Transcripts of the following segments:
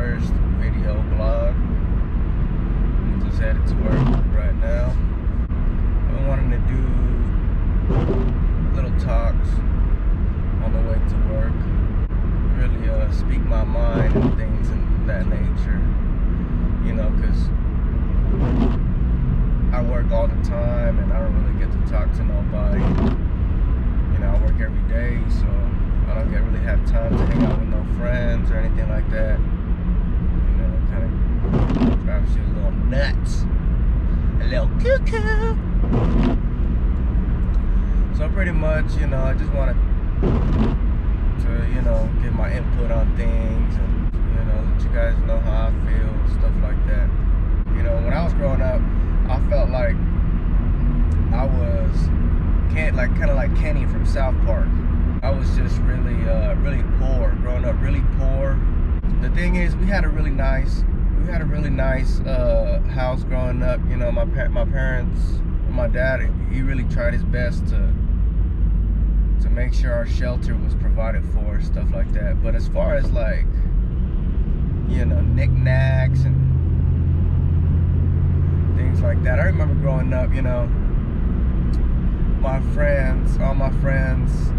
first video vlog. I'm just headed to work right now. I've been wanting to do little talks on the way to work. Really speak my mind and things of that nature. You know, because I work all the time and I don't really get to talk to nobody. You know, I work every day, so I don't really have time to hang out with no friends or anything like that. You know, it kind of drives you a little nuts, a little cuckoo. So pretty much, you know, I just wanted to, you know, give my input on things and, you know, let you guys know how I feel, stuff like that. You know, when I was growing up, I felt like I was kind of like Kenny from South Park. I was just really poor, growing up really poor. The thing is, we had a really nice house growing up. You know, my parents, my dad, he really tried his best to make sure our shelter was provided for, stuff like that. But as far as like, you know, knickknacks and things like that, I remember growing up, you know, all my friends,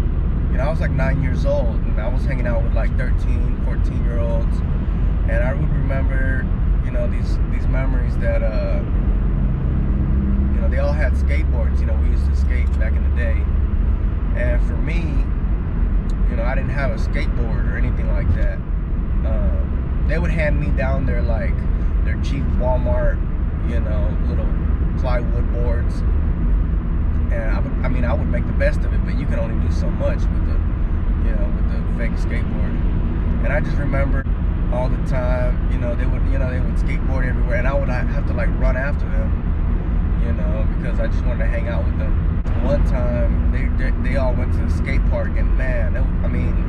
you know, I was like 9 years old and I was hanging out with like 13, 14-year-olds, and I would remember, you know, these memories that, you know, they all had skateboards. You know, we used to skate back in the day, and for me, you know, I didn't have a skateboard or anything like that. They would hand me down their cheap Walmart, you know, little plywood boards. And I would make the best of it, but you can only do so much with the fake skateboard. And I just remember all the time, you know, they would skateboard everywhere, and I would have to like run after them, you know, because I just wanted to hang out with them. One time, they all went to the skate park, and man,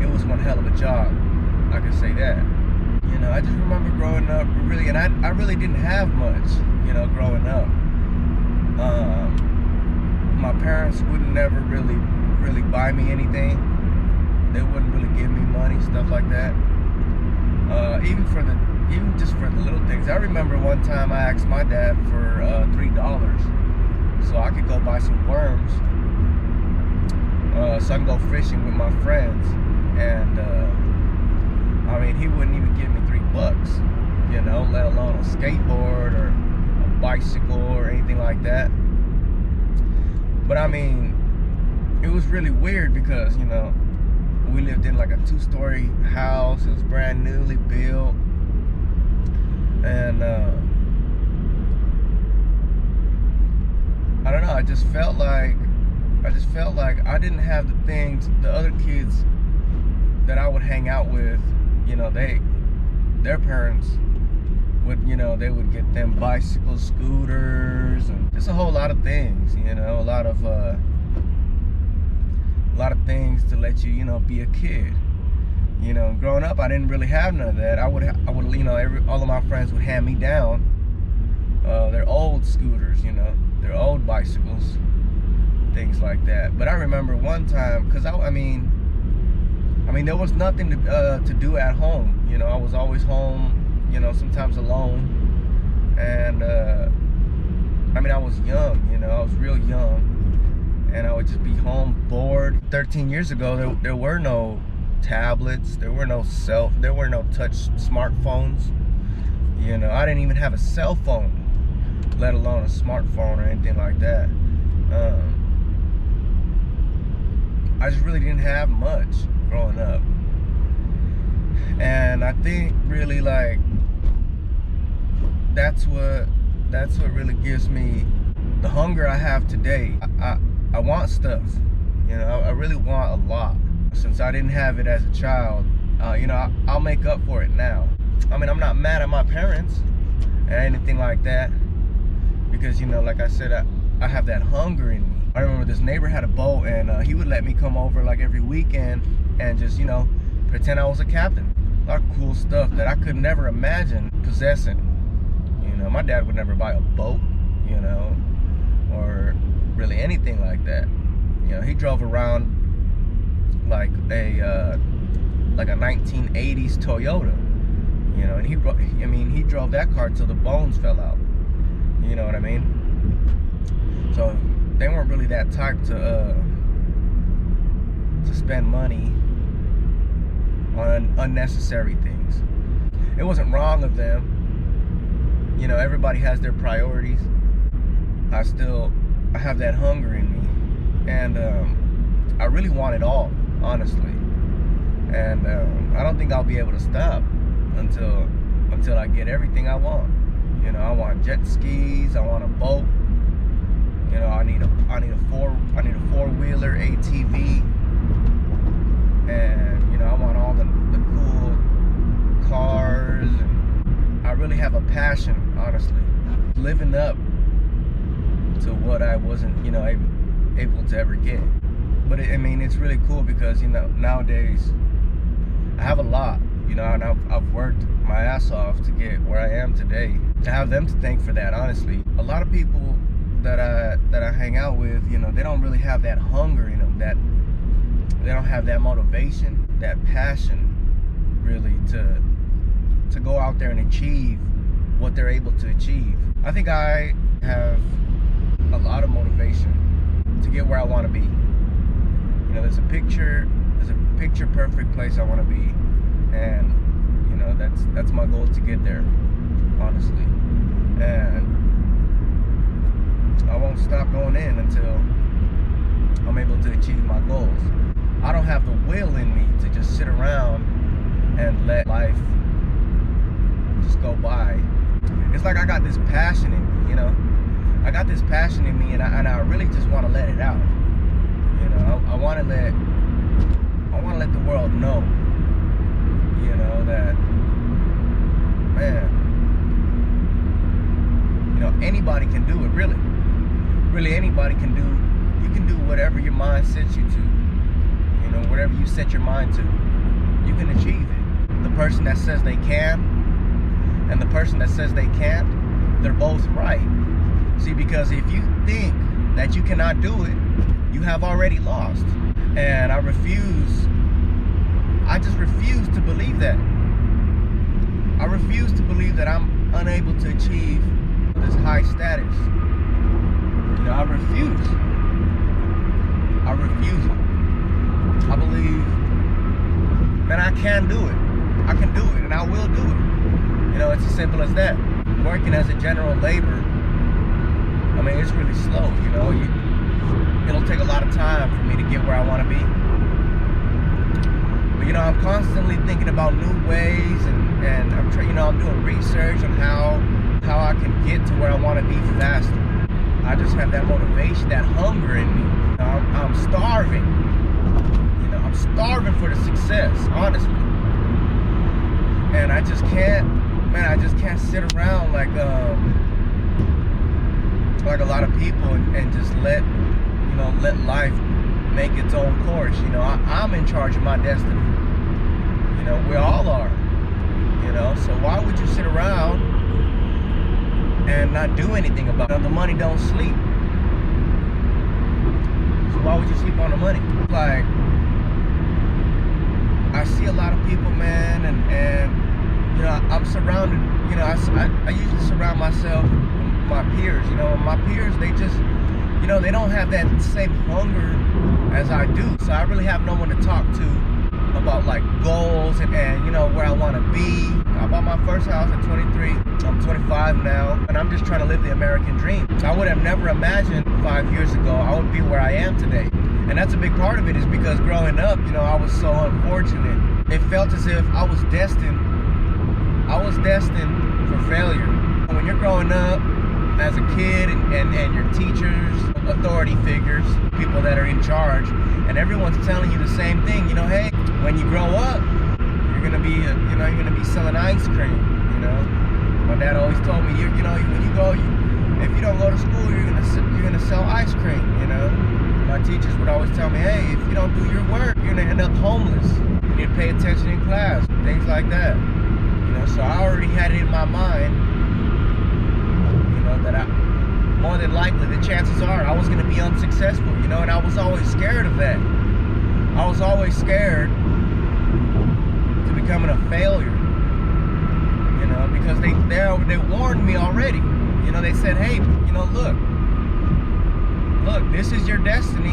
it was one hell of a job. I could say that. You know, I just remember growing up really, and I really didn't have much, you know, growing up. My parents would never really buy me anything. They wouldn't really give me money, stuff like that. Even just for the little things. I remember one time I asked my dad for $3 so I could go buy some worms, so I can go fishing with my friends. And he wouldn't even give me $3, you know, let alone a skateboard or a bicycle or anything like that. But I mean, it was really weird because, you know, we lived in like a 2-story house. It was brand newly built, and I don't know, I just felt like I didn't have the things the other kids that I would hang out with. You know, their parents would, you know, they would get them bicycles, scooters, and just a whole lot of things, you know, a lot of things to let you, you know, be a kid. You know, growing up, I didn't really have none of that. I would, you know, all of my friends would hand me down their old scooters, you know, their old bicycles, things like that. But I remember one time, because I mean, there was nothing to do at home. You know, I was always home, you know, sometimes alone. And I was young, you know, I was real young, and I would just be home bored. 13 years ago, there were no tablets, there were no touch smartphones. You know, I didn't even have a cell phone, let alone a smartphone or anything like that. I just really didn't have much growing up. And I think really like that's what really gives me the hunger I have today. I want stuff, you know, I really want a lot. Since I didn't have it as a child, you know, I'll make up for it now. I mean, I'm not mad at my parents or anything like that, because, you know, like I said, I have that hunger in me. I remember this neighbor had a boat, and he would let me come over like every weekend and just, you know, pretend I was a captain. A lot of cool stuff that I could never imagine possessing. You know, my dad would never buy a boat, you know, or really anything like that. You know, he drove around like a 1980s Toyota, You know, and he drove that car till the bones fell out. You know what I mean? So they weren't really that type to spend money on unnecessary things. It wasn't wrong of them. You know, everybody has their priorities. I have that hunger in me, and I really want it all, honestly. And I don't think I'll be able to stop until I get everything I want. You know, I want jet skis. I want a boat. You know, I need a four-wheeler ATV, and you know, I want all the cool cars. And I really have a passion, honestly, living up to what I wasn't, you know, able to ever get. But I mean, it's really cool because, you know, nowadays I have a lot, you know, and I've worked my ass off to get where I am today. I have them to thank for that, honestly. A lot of people that I hang out with, you know, they don't really have that hunger in them, that they don't have that motivation, that passion, really, to go out there and achieve what they're able to achieve. I think I have a lot of motivation to get where I want to be. You know, there's a picture perfect place I want to be, and you know, that's my goal to get there, honestly. And I won't stop going in until I'm able to achieve my goals. I don't have the will in me to just sit around and let life just go by. It's like I got this passion in me, you know. I got this passion in me, and I really just want to let it out. You know, I want to let the world know, you know, that, man, you know, anybody can do it, really. Really, anybody can do. You can do whatever your mind sets you to. You know, whatever you set your mind to, you can achieve it. The person that says they can and the person that says they can't, they're both right. See, because if you think that you cannot do it, you have already lost. And I just refuse to believe that. I refuse to believe that I'm unable to achieve this high status. You know, I refuse it. I believe, man, I can do it. I can do it, and I will do it. You know, it's as simple as that. Working as a general laborer, I mean, it's really slow, you know. It'll take a lot of time for me to get where I want to be. But, you know, I'm constantly thinking about new ways, and I'm doing research on how I can get to where I want to be faster. I just have that motivation, that hunger in me. I'm starving. You know, I'm starving for the success, honestly. And I just can't sit around like a lot of people and just let life make its own course. You know, I'm in charge of my destiny. You know, we all are. You know, so why would you sit around and not do anything about it? The money don't sleep. So why would you sleep on the money? Like, I see a lot of people, man, and you know, I'm surrounded. You know, I usually surround myself with my peers. You know, my peers, they just, you know, they don't have that same hunger as I do. So I really have no one to talk to about like goals and you know, where I want to be. I bought my first house at 23. I'm 25 now, and I'm just trying to live the American dream. I would have never imagined 5 years ago I would be where I am today. And that's a big part of it, is because growing up, you know, I was so unfortunate. It felt as if I was destined for failure. When you're growing up as a kid and your teachers, authority figures, people that are in charge, and everyone's telling you the same thing, you know, hey, when you grow up, you're gonna be selling ice cream. You know, my dad always told me, when you go, if you don't go to school, you're gonna sell ice cream. You know, my teachers would always tell me, hey, if you don't do your work, you're gonna end up homeless. You need to pay attention in class, things like that. You know, so I already had it in my mind, you know, that more than likely the chances are I was gonna be unsuccessful. You know, and I was always scared of that. I was always scared to becoming a failure. know, they warned me already. You know, they said, hey, you know, look, this is your destiny.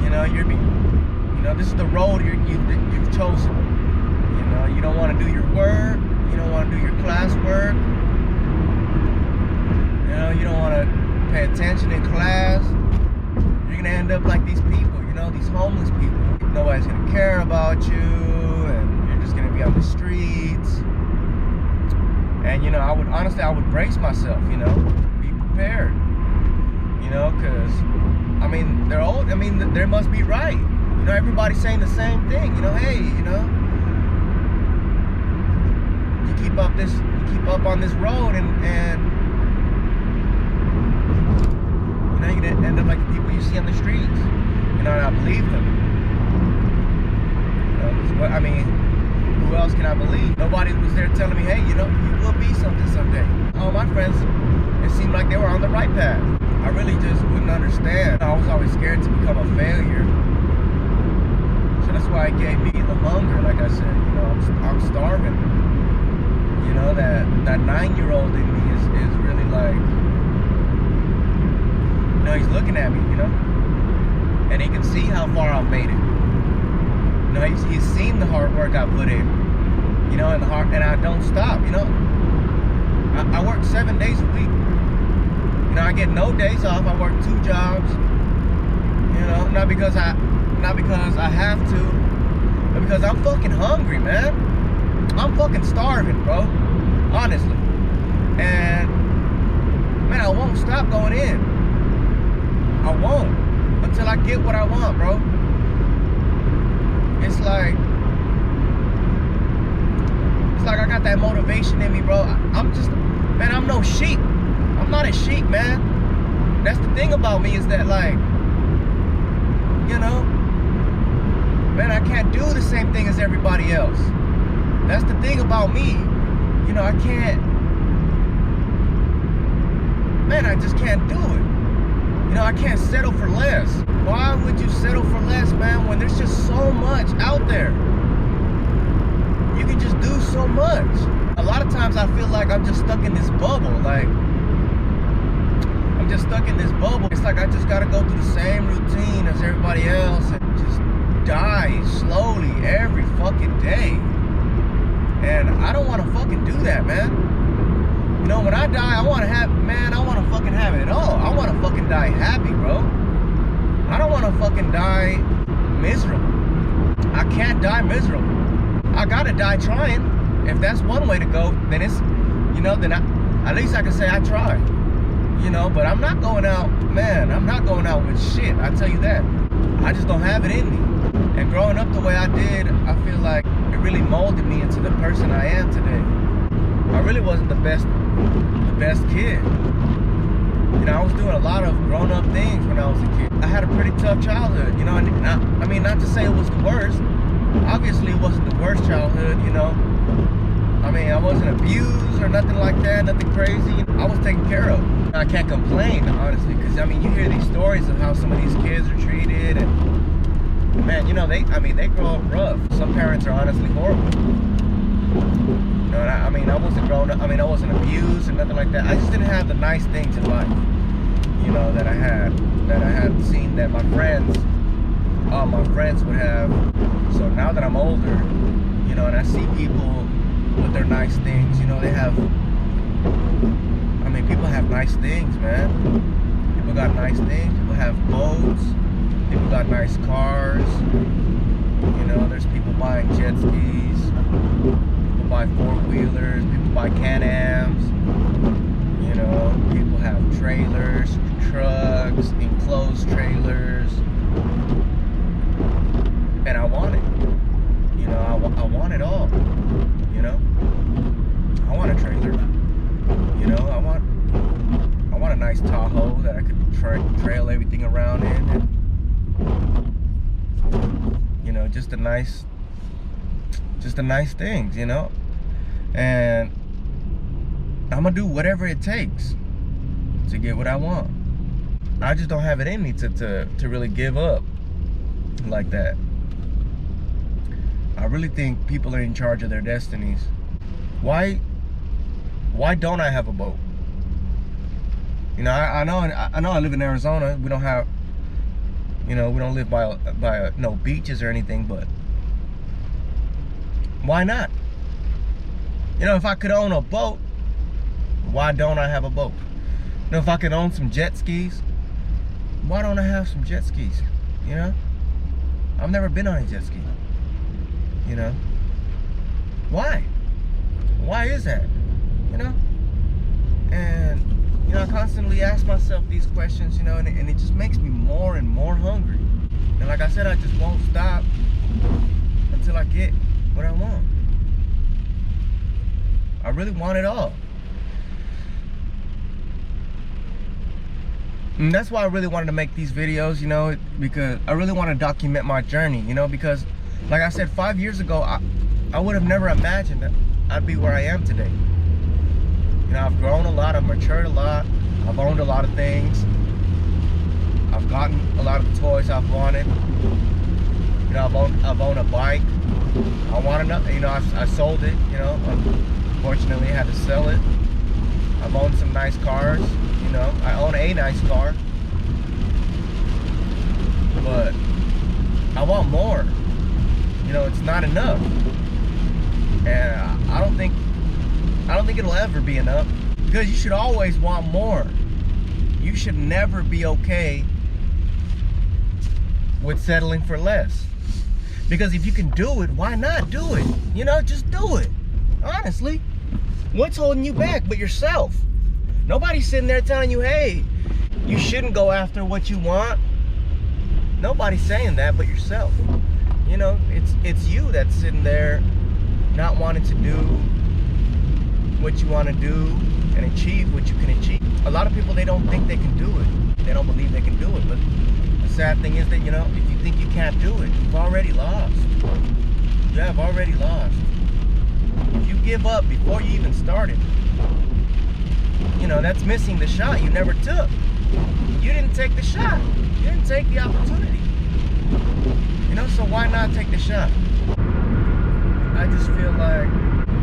You know, this is the road you've chosen. You know, you don't want to do your work. You don't want to do your classwork. You know, you don't want to pay attention in class. You're gonna end up like these people. You know, these homeless people. Nobody's gonna care about you, and you're just gonna be on the streets. And you know, I would brace myself. You know, be prepared. You know, because I mean, they're old. I mean, they must be right. You know, everybody's saying the same thing. You know, hey, you know, you keep up on this road, and you know, you're gonna end up like the people you see on the streets. You know, and I believe them. You know, I mean, who else can I believe? Nobody was there telling me, hey, you know, you will be something someday. All my friends, it seemed like they were on the right path. I really just wouldn't understand. I was always scared to become a failure. So that's why it gave me the hunger. Like I said, you know, I'm starving. You know, that 9-year-old in me is really like, you know, he's looking at me, you know, and he can see how far I've made it. You know, he's seen the hard work I put in, you know, and I don't stop. You know, I work 7 days a week. You know, I get no days off. I work 2 jobs. You know, not because I have to, but because I'm fucking hungry, man. I'm fucking starving, bro. Honestly. And man, I won't stop going in. I won't until I get what I want, bro. It's like I got that motivation in me, bro. I'm no sheep. I'm not a sheep, man. That's the thing about me, is that, like, you know, man, I can't do the same thing as everybody else. That's the thing about me. You know, I can't, man, I just can't do it. You know, I can't settle for less. Why would you settle for less, man, when there's just so much out there? You can just do so much. A lot of times I feel like I'm just stuck in this bubble. Like, I'm just stuck in this bubble. It's like I just gotta go through the same routine as everybody else and just die slowly every fucking day. And I don't want to fucking do that, man. You know, when I die, I want to fucking have it all. I want to fucking die happy, bro. I don't want to fucking die miserable. I can't die miserable. I gotta die trying. If that's one way to go, then it's, you know, then at least I can say I tried. You know, but I'm not going out, man, I'm not going out with shit, I tell you that. I just don't have it in me. And growing up the way I did, I feel like it really molded me into the person I am today. I really wasn't the best kid. You know, I was doing a lot of grown-up things when I was a kid. I had a pretty tough childhood, you know, and I mean, not to say it was the worst. Obviously, it wasn't the worst childhood, you know. I mean, I wasn't abused or nothing like that, nothing crazy. I was taken care of. I can't complain, honestly, because, I mean, you hear these stories of how some of these kids are treated, and, man, you know, they grow up rough. Some parents are honestly horrible. You know, and I mean, I wasn't grown up, I mean, I wasn't abused or nothing like that. I just didn't have the nice things in life, you know, that I had seen that all my friends would have. So now that I'm older, you know, and I see people with their nice things, you know, they have, I mean, people have nice things, man. People got nice things. People have boats. People got nice cars. You know, there's people buying jet skis. People buy 4-wheelers. People buy Can-Ams. You know, people have trailers, trucks, enclosed trailers. And I want it. You know, I want it all. You know, I want a trailer. You know, I want a nice Tahoe that I could trail everything around in, and, you know, just the nice things, you know. And I'm gonna do whatever it takes to get what I want. I just don't have it in me to really give up like that. I really think people are in charge of their destinies. Why Why don't I have a boat? You know, I know I live in Arizona. We don't have, you know, we don't live by no beaches or anything, but why not? You know, if I could own a boat, why don't I have a boat? You know, if I could own some jet skis, why don't I have some jet skis? You know, I've never been on a jet ski. You know, why? Why is that? You know, and you know, I constantly ask myself these questions, you know, and it just makes me more and more hungry. And like I said, I just won't stop until I get what I want. I really want it all. And that's why I really wanted to make these videos, you know, because I really want to document my journey, you know, because like I said, 5 years ago, I would have never imagined that I'd be where I am today. You know, I've grown a lot, I've matured a lot, I've owned a lot of things. I've gotten a lot of the toys I've wanted. You know, I've owned a bike. I want another, you know, I sold it, you know, unfortunately I had to sell it. I've owned some nice cars, you know, I own a nice car. But I want more. You know, it's not enough. And I don't think it'll ever be enough, because you should always want more. You should never be okay with settling for less. Because if you can do it, why not do it? You know, just do it. Honestly, what's holding you back but yourself? Nobody's sitting there telling you, hey, you shouldn't go after what you want. Nobody's saying that but yourself. You know, it's you that's sitting there not wanting to do what you want to do and achieve what you can achieve. A lot of people, they don't think they can do it. They don't believe they can do it. But the sad thing is that, you know, if you think you can't do it, you've already lost. You have already lost. If you give up before you even started, you know, that's missing the shot you never took. You didn't take the shot. You didn't take the opportunity. You know, so why not take the shot? I just feel like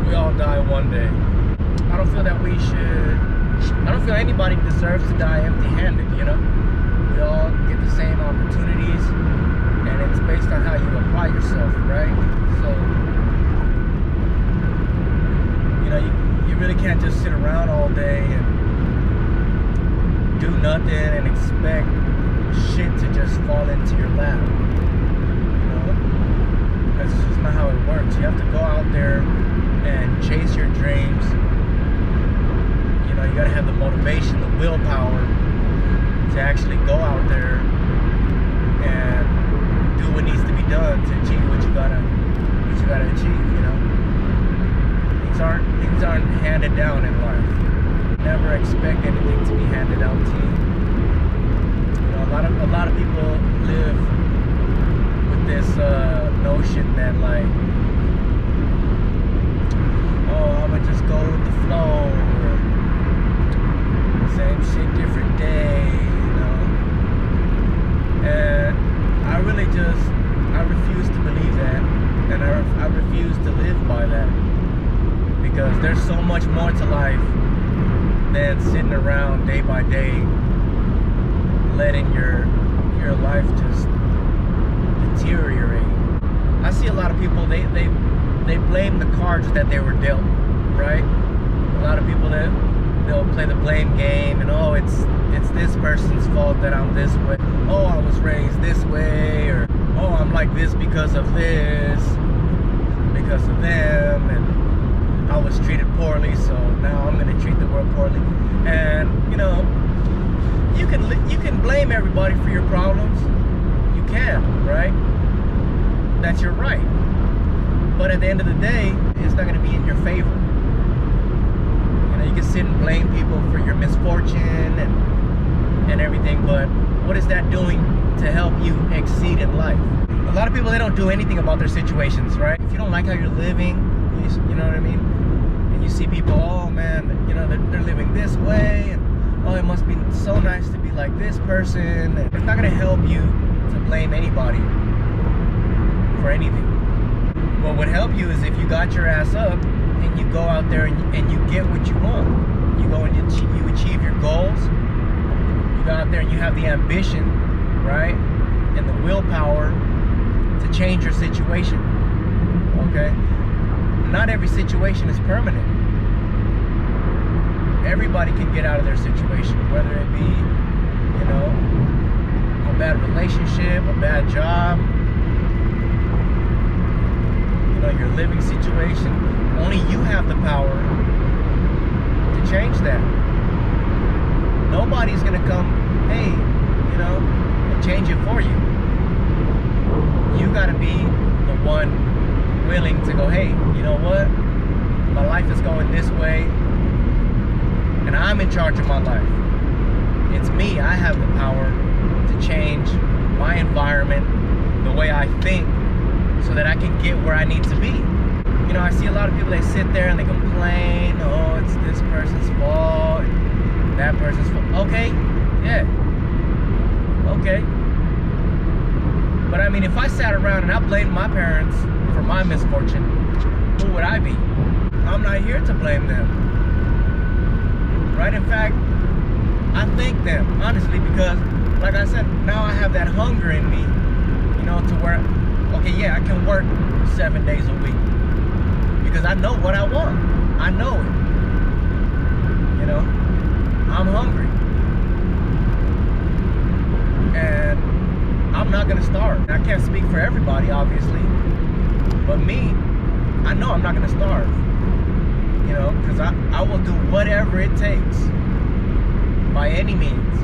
we all die one day. I don't feel that we should, I don't feel anybody deserves to die empty-handed, you know? We all get the same opportunities, and it's based on how you apply yourself, right? So, you know, you really can't just sit around all day and do nothing and expect shit to just fall into your lap. You know? That's just not how it works. You have to go out there and chase your dreams. You know, you gotta have the motivation, the willpower to actually go out there and do what needs to be done to achieve what you gotta achieve, you know. Things aren't handed down in life. Never expect anything to be handed out to you. You know, a lot of people live with this notion that, like, oh, I'ma just go with the flow, or same shit, different day, you know. And I refuse to believe that, and I refuse to live by that, because there's so much more to life than sitting around day by day, letting your life just deteriorate. I see a lot of people, they blame the cards that they were dealt, right? A lot of people, they'll play the blame game, and oh, it's this person's fault that I'm this way. Oh, I was raised this way, or oh, I'm like this because of this, because of them, and I was treated poorly, so now I'm gonna treat the world poorly. And you know, you can blame everybody for your problems. You can, right? That's your right. But at the end of the day, it's not going to be in your favor. You know, you can sit and blame people for your misfortune and everything, but what is that doing to help you exceed in life? A lot of people, they don't do anything about their situations, right? If you don't like how you're living, you know what I mean? And you see people, oh man, you know, they're living this way, and oh, it must be so nice to be like this person. And it's not going to help you to blame anybody for anything. What would help you is if you got your ass up and you go out there and you get what you want. You go and you achieve your goals. You go out there and you have the ambition, right? And the willpower to change your situation, okay? Not every situation is permanent. Everybody can get out of their situation, whether it be, you know, a bad relationship, a bad job, you know, your living situation. Only you have the power to change that. Nobody's gonna come, hey, you know, and change it for you. You gotta be the one willing to go, hey, you know what? My life is going this way, and I'm in charge of my life. It's me. I have the power to change my environment, the way I think, so that I can get where I need to be. You know, I see a lot of people, they sit there and they complain, oh, it's this person's fault, that person's fault. Okay, yeah, okay. But I mean, if I sat around and I blamed my parents for my misfortune, who would I be? I'm not here to blame them, right? In fact, I thank them, honestly, because like I said, now I have that hunger in me, you know, to where, okay, yeah, I can work 7 days a week because I know what I want. I know it, you know, I'm hungry, and I'm not gonna starve. I can't speak for everybody, obviously, but me, I know I'm not gonna starve, you know, because I will do whatever it takes by any means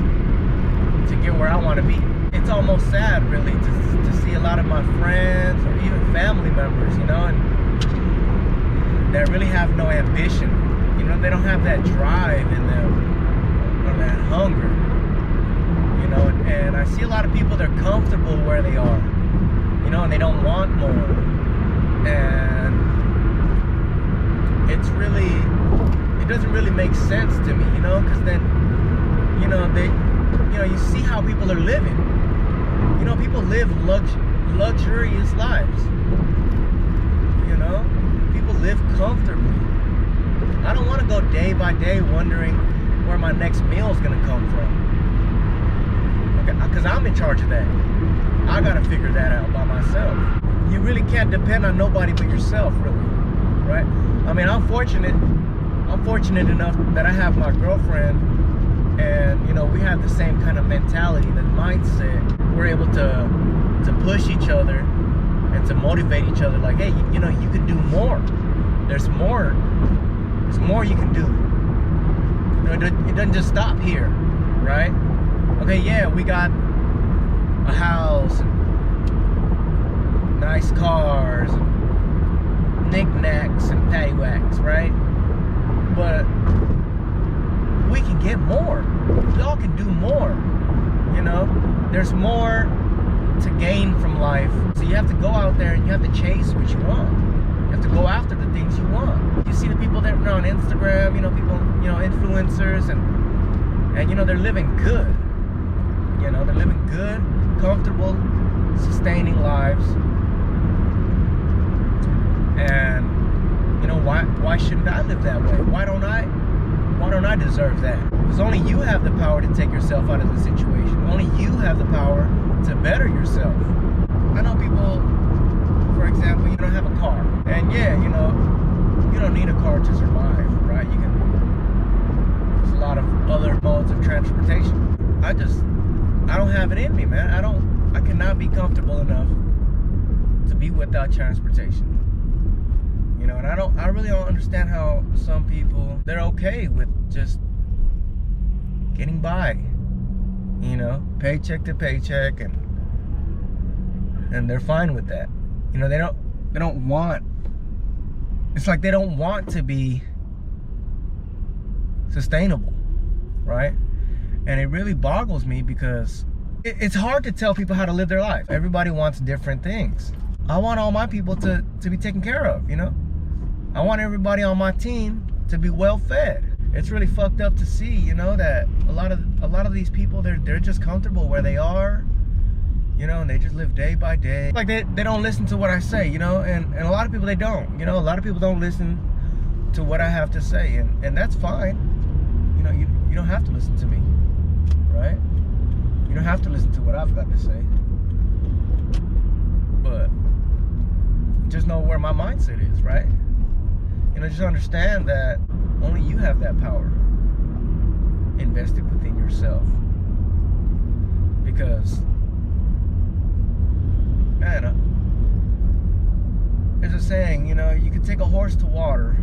to get where I want to be. It's almost sad, really, to see a lot of my friends or even family members, you know, and that really have no ambition. You know, they don't have that drive in them or that hunger. You know, and I see a lot of people, they're comfortable where they are, you know, and they don't want more. And it's really, it doesn't really make sense to me, you know, because then, you know, you see how people are living. You know, people live luxurious lives. You know, people live comfortably. I don't want to go day by day wondering where my next meal is going to come from. Because I'm in charge of that. I gotta figure that out by myself. You really can't depend on nobody but yourself, really, right? I mean, I'm fortunate enough that I have my girlfriend, and you know, we have the same kind of mentality, the mindset. We're able to push each other and to motivate each other. Like, hey, you know, you can do more. There's more you can do. You know, it doesn't just stop here, right? Okay, yeah, we got a house, and nice cars, and knickknacks and paddywhacks, right? But we can get more. We all can do more, you know? There's more to gain from life. So you have to go out there and you have to chase what you want. You have to go after the things you want. You see the people that are on Instagram, you know, people, you know, influencers, and you know, they're living good. You know, they're living good, comfortable, sustaining lives. And you know, why shouldn't I live that way? Why don't I deserve that? Because only you have the power to take yourself out of the situation. Only you have the power to better yourself. I know people, for example, you don't have a car. And yeah, you know, you don't need a car to survive, right? There's a lot of other modes of transportation. I don't have it in me, man. I cannot be comfortable enough to be without transportation. You know, and I really don't understand how some people, they're okay with just getting by, you know, paycheck to paycheck, and they're fine with that. You know, they don't want, it's like they don't want to be sustainable, right? And it really boggles me because it's hard to tell people how to live their life. Everybody wants different things. I want all my people to be taken care of, you know? I want everybody on my team to be well fed. It's really fucked up to see, you know, that a lot of these people, they're just comfortable where they are, you know, and they just live day by day. Like they don't listen to what I say, you know, and a lot of people, they don't, you know, a lot of people don't listen to what I have to say, and that's fine. You know, you don't have to listen to me, right? You don't have to listen to what I've got to say. But just know where my mindset is, right? You know, just understand that only you have that power invested within yourself. Because, man, there's a saying, you know, you can take a horse to water.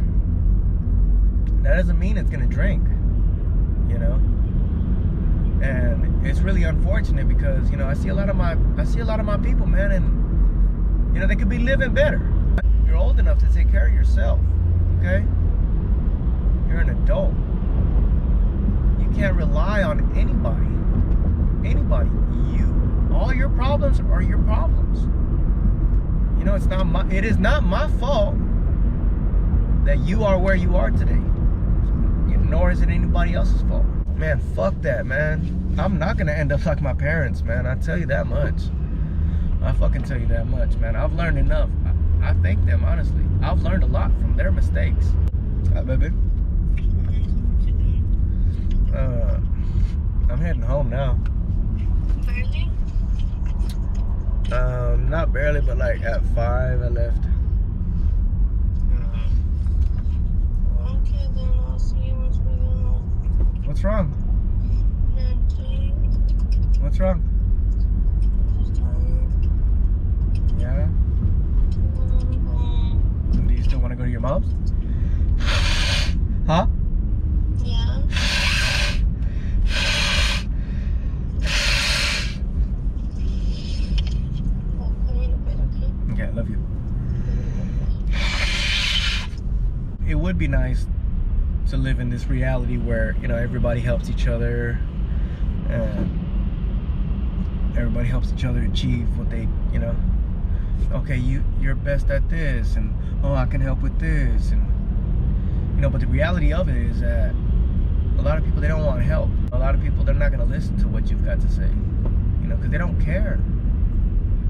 That doesn't mean it's gonna drink, you know. And it's really unfortunate because, you know, I see a lot of my people, man, and you know, they could be living better. You're old enough to take care of yourself, okay? You're an adult. You can't rely on anybody. Anybody. You. All your problems are your problems. You know, it is not my fault that you are where you are today. Nor is it anybody else's fault. Man, fuck that, man. I'm not gonna end up like my parents, man. I tell you that much. I fucking tell you that much, man. I've learned enough. I thank them, honestly. I've learned a lot from their mistakes. Hi, baby. I'm heading home now. Barely? Not barely, but like at 5 I left. Okay, then I'll see you once we get home. What's wrong? Nothing. What's wrong? Just tired. Yeah? Do you still want to go to your mom's? Huh? Yeah. I'll put you in bed, okay? Okay, I love you. It would be nice to live in this reality where, you know, everybody helps each other and everybody helps each other achieve what they, you know, okay, you're best at this, and oh, I can help with this, and you know, but the reality of it is that a lot of people, they don't want help. A lot of people, they're not going to listen to what you've got to say, you know, because they don't care.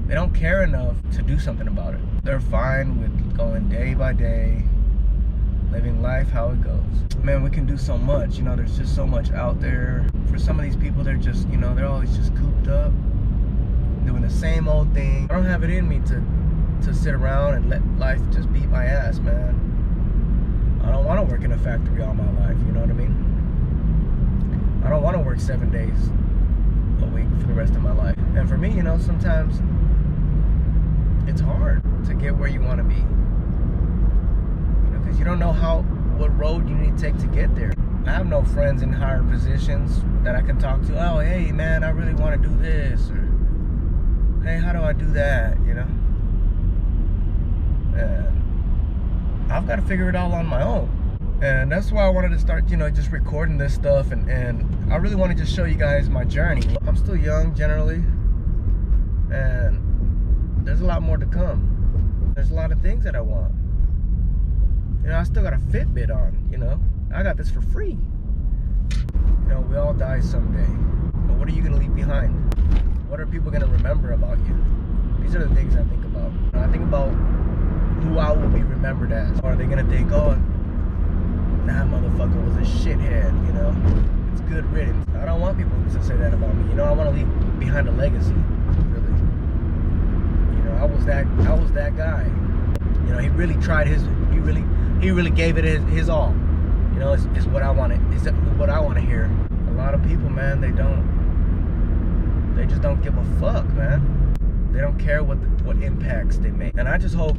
They don't care enough to do something about it. They're fine with going day by day, living life how it goes. Man, we can do so much, you know, there's just so much out there. For some of these people, they're just, you know, they're always just cooped up, doing the same old thing. I don't have it in me to sit around and let life just beat my ass, man. I don't want to work in a factory all my life, you know what I mean? I don't want to work 7 days a week for the rest of my life. And for me, you know, sometimes it's hard to get where you want to be. You know, because you don't know what road you need to take to get there. I have no friends in higher positions that I can talk to. Oh, hey, man, I really want to do this. Or, hey, how do I do that, you know? And I've got to figure it all on my own. And that's why I wanted to start, you know, just recording this stuff. And I really want to just show you guys my journey. I'm still young, generally. And there's a lot more to come. There's a lot of things that I want. You know, I still got a Fitbit on, you know. I got this for free. You know, we all die someday. But what are you going to leave behind? What are people going to remember about you? These are the things I think about. I think about who I will be remembered as. Or are they going to think, oh, that motherfucker was a shithead, you know? It's good riddance. I don't want people to say that about me. You know, I want to leave behind a legacy, really. You know, I was that guy. You know, he really tried he really gave it his all. You know, it's what I want to, it's what I want to hear. A lot of people, man, they just don't give a fuck, man. They don't care what impacts they make. And I just hope,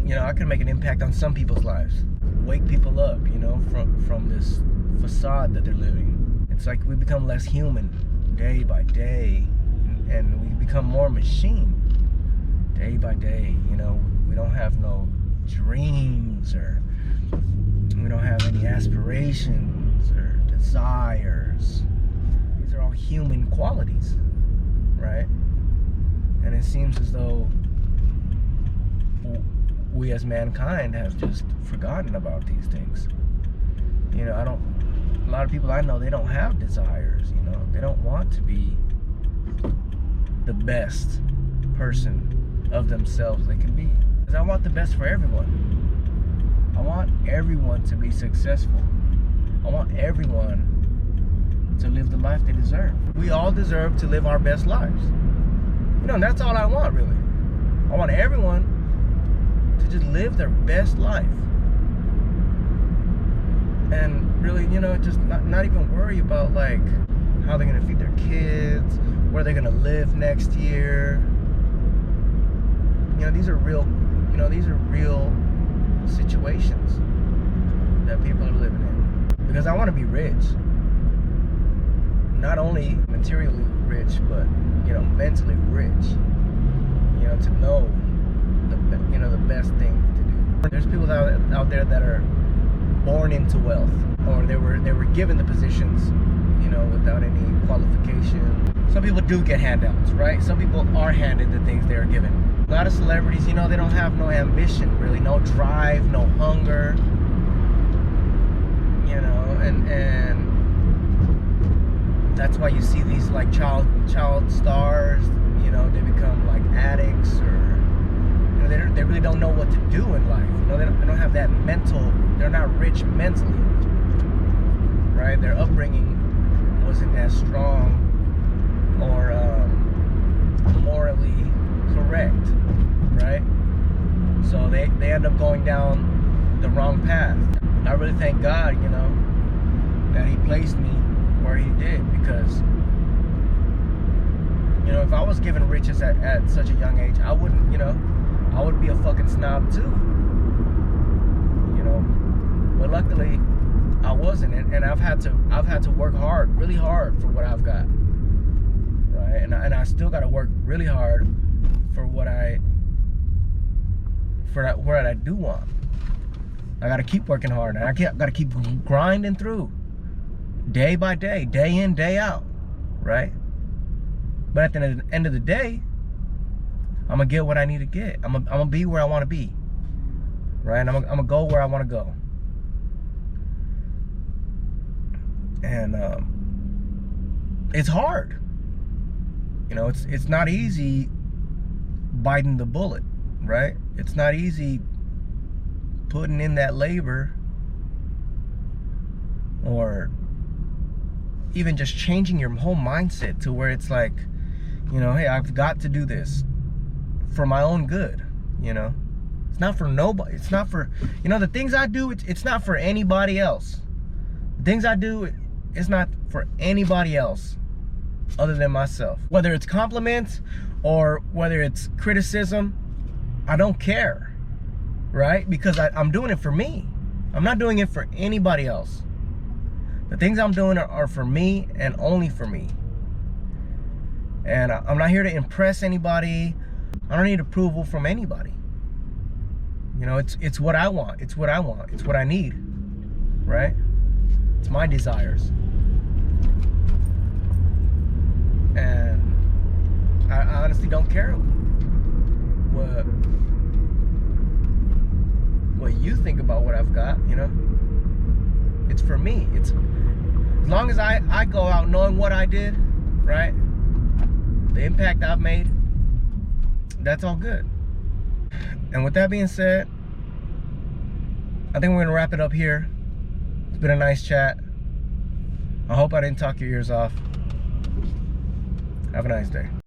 you know, I can make an impact on some people's lives. Wake people up, you know, from this facade that they're living. It's like we become less human day by day, and we become more machine day by day. You know, we don't have no dreams, or we don't have any aspirations or desires. These are all human qualities, right? And it seems as though we as mankind have just forgotten about these things. You know, a lot of people I know, they don't have desires, you know. They don't want to be the best person of themselves they can be. Because I want the best for everyone. I want everyone to be successful. I want everyone to live the life they deserve. We all deserve to live our best lives. You know, and that's all I want, really. I want everyone to just live their best life. And really, you know, just not even worry about like how they're gonna feed their kids, where they're gonna live next year. You know, these are real situations that people are living in. Because I want to be rich. Not only materially rich, but, you know, mentally rich. You know, to know the best thing to do. There's people out there that are born into wealth, or they were given the positions, you know, without any qualification. Some people do get handouts, right? Some people are handed the things they are given. A lot of celebrities, you know, they don't have no ambition, really, no drive, no hunger, you know, and that's why you see these like child stars, you know, they become like addicts, or you know, they really don't know what to do in life. You know, they don't have that mental. They're not rich mentally, right? Their upbringing wasn't as strong or morally correct, right? So they end up going down the wrong path. I really thank God, you know, that He placed me where He did, because, you know, if I was given riches at such a young age, I wouldn't, you know, I would be a fucking snob too, you know. But luckily, I wasn't, and I've had to work hard, really hard, for what I've got, right? And I still got to work really hard for what I do want. I got to keep working hard, and I got to keep grinding through, day by day, day in, day out, right? But at the end of the day, I'm gonna get what I need to get. I'm gonna be where I want to be, right? And I'm gonna go where I want to go. And it's hard, you know. It's not easy biting the bullet, right? It's not easy putting in that labor, or even just changing your whole mindset to where it's like, you know, hey, I've got to do this for my own good, you know. It's not for nobody. It's not for, you know, the things I do, it's not for anybody else. The things I do, it's not for anybody else other than myself. Whether it's compliments or whether it's criticism, I don't care, right? Because I'm doing it for me. I'm not doing it for anybody else. The things I'm doing are for me and only for me. And I'm not here to impress anybody. I don't need approval from anybody. You know, it's what I want. It's what I want. It's what I need, right? It's my desires. And I honestly don't care what you think about what I've got, you know? It's for me. It's as long as I go out knowing what I did, right? The impact I've made, that's all good. And with that being said, I think we're gonna wrap it up here. It's been a nice chat. I hope I didn't talk your ears off. Have a nice day.